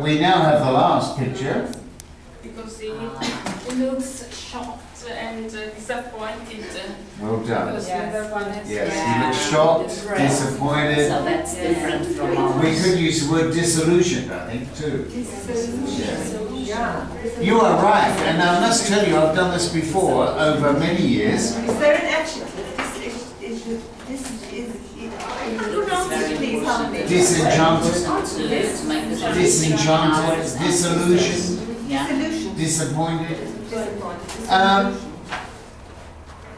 we now have the last picture. Because he looks shocked and disappointed. Well done. Because the other one is Yes, he looks shocked, disappointed. So that's different from ours. We could use the word disillusioned, I think, too. Yeah. You are right, and I must tell you, I've done this before over many years. Is there an adjective? Please help me. Disenchanted, To make the disenchanted, disillusioned, Yeah. disappointed.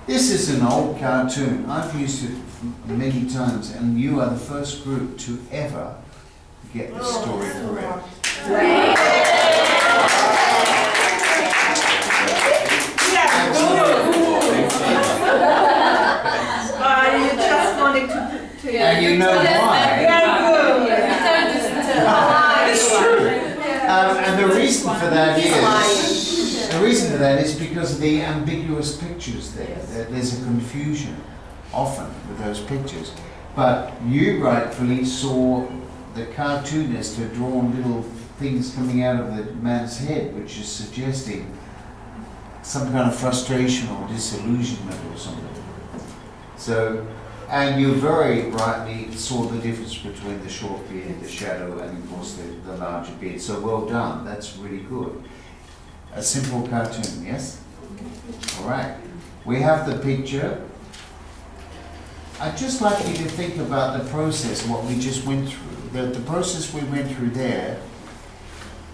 This is an old cartoon. I've used it many times, and you are the first group to ever get the story correct. You just wanted to And you know why? It's true. And the reason for that is because of the ambiguous pictures there. There's a confusion often with those pictures. But you rightfully saw the cartoonist had drawn little things coming out of the man's head, which is suggesting some kind of frustration or disillusionment or something. So, and you very rightly saw the difference between the short beard, the shadow, and of course the larger beard. So well done, that's really good. A simple cartoon, yes? All right, we have the picture. I'd just like you to think about the process, what we just went through. The process we went through there,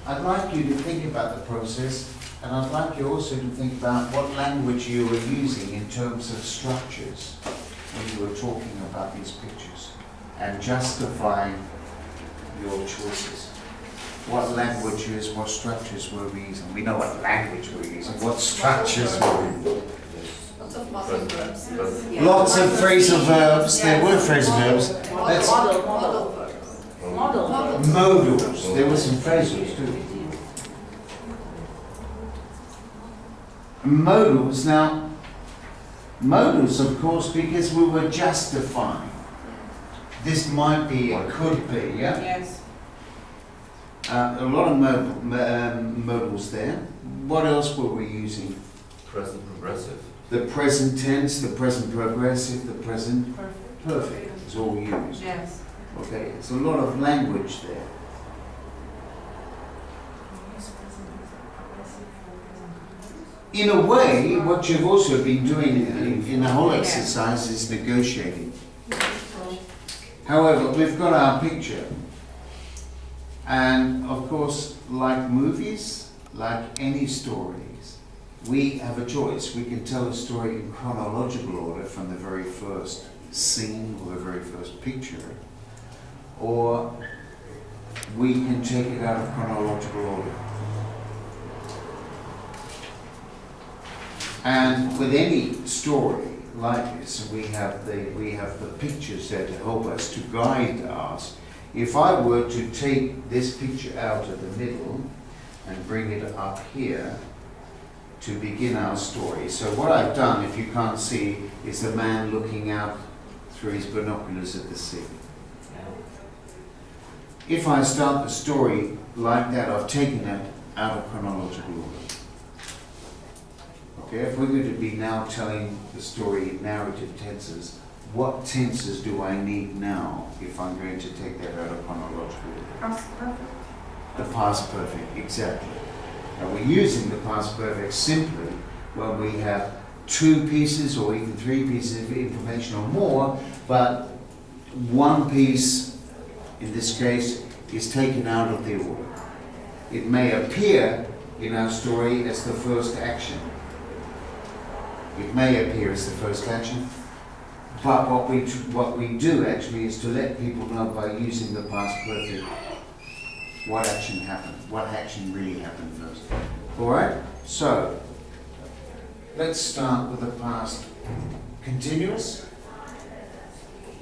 I'd like you to think about the process, and I'd like you also to think about what language you were using in terms of structures when you were talking about these pictures and justifying your choices. What languages, what structures were we using? We know what language we're using, what structures were we using? Lots of model verbs. Lots of phrasal verbs, there were phrasal verbs. That's Model verbs. modals, there were some phrasals too. Modals, now, modals of course because we were justifying. This might be, it could be, yeah? Yes. A lot of modals there. What else were we using? Present progressive. The present tense, the present progressive, the present perfect is all used. Yes. Okay, it's a lot of language there. In a way, what you've also been doing in the whole exercise is negotiating. However, we've got our picture. And of course, like movies, like any stories, we have a choice. We can tell a story in chronological order from the very first scene or the very first picture, or we can take it out of chronological order. And with any story like this, we have the pictures there to help us, to guide us. If I were to take this picture out of the middle and bring it up here to begin our story. So what I've done, if you can't see, is the man looking out through his binoculars at the sea. If I start the story like that, I've taken it out of chronological order. Okay, if we're going to be now telling the story in narrative tenses, what tenses do I need now if I'm going to take that out of chronological order? Past perfect. The past perfect, exactly. And we're using the past perfect simply when we have two pieces or even three pieces of information or more, but one piece, in this case, is taken out of the order. It may appear in our story as the first action. It may appear as the first action, but what we do actually is to let people know by using the past perfect what action happened, what action really happened first. All right, so let's start with the past continuous.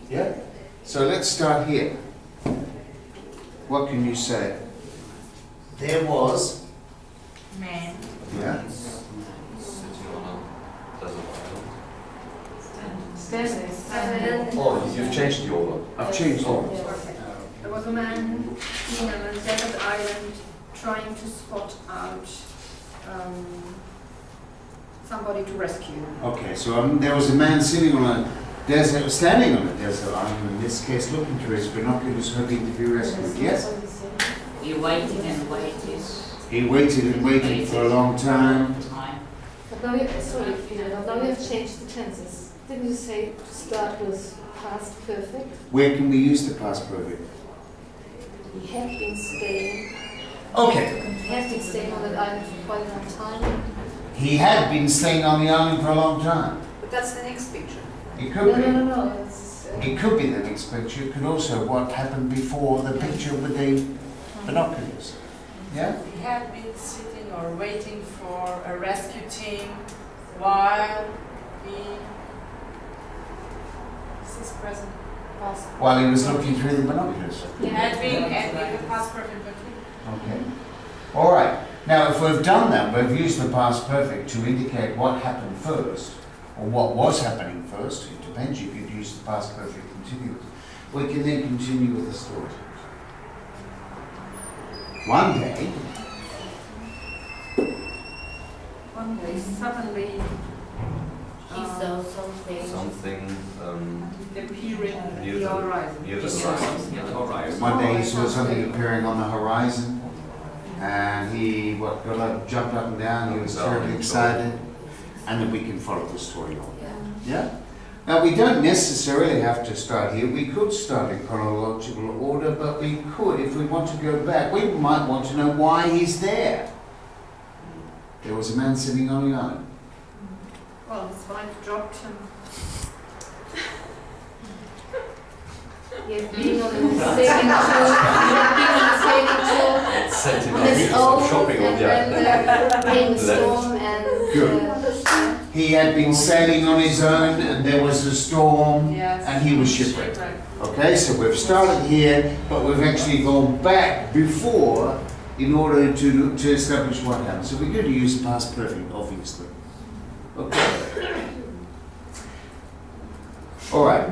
Yeah, so let's start here. What can you say? There was. Man. Yeah. Sitting on a desert Standing. Oh, you've changed the order. I've changed all. There was a man sitting on a desert island trying to spot out somebody to rescue. Okay, so there was a man sitting on a desert, standing on a desert island, in this case looking through his binoculars hoping to be rescued, yes? He waited and waited. He waited and waited for a long time. But now you, sorry, but now you have changed the tenses. Didn't you say to start with past perfect? Where can we use the past perfect? He had been staying. Okay. He has been staying on that island for quite a long time. He had been staying on the island for a long time. But that's the next picture. It No, could be. no. It's, It could be the next picture. It could also what happened before the picture with the binoculars. Yeah? He had been sitting or waiting for a rescue team while he. This is present past. While he was looking through the binoculars. He had been and in the past perfect, but Okay. All right. Now, if we've done that, we've used the past perfect to indicate what happened first, or what was happening first. It depends. You could use the past perfect continuous. We can then continue with the story. One day, Suddenly He saw something. Something, appearing at near the the- horizon. near the horizon. one day he saw something appearing on the horizon, and he got up, jumped up and down. He was terribly excited, and then we can follow the story on. Yeah. Now we don't necessarily have to start here. We could start in chronological order, but we could, if we want to go back, we might want to know why he's there. There was a man sitting on the island. Well, his wife dropped him. he had been on a sailing tour. He had been on a sailing tour Sent him on out to his do some own, shopping on and the then island. there came a Left. storm, and He had been sailing on his own, and there was a storm, yes. and he was shipwrecked. Okay, so we've started here, but we've actually gone back before in order to establish what happened. So we're going to use past perfect, obviously. Okay. All right.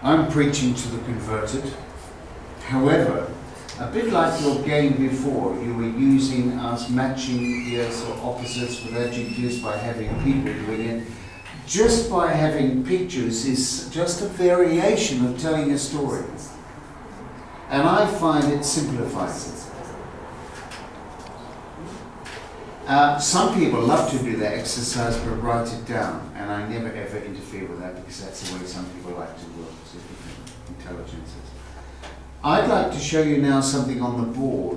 I'm preaching to the converted. However, a bit like your game before, you were using us matching yes or opposites with adjectives by having people doing it. Just by having pictures is just a variation of telling a story. And I find it simplifies it. Some people love to do that exercise but write it down, and I never ever interfere with that because that's the way some people like to work, so different intelligences. I'd like to show you now something on the board.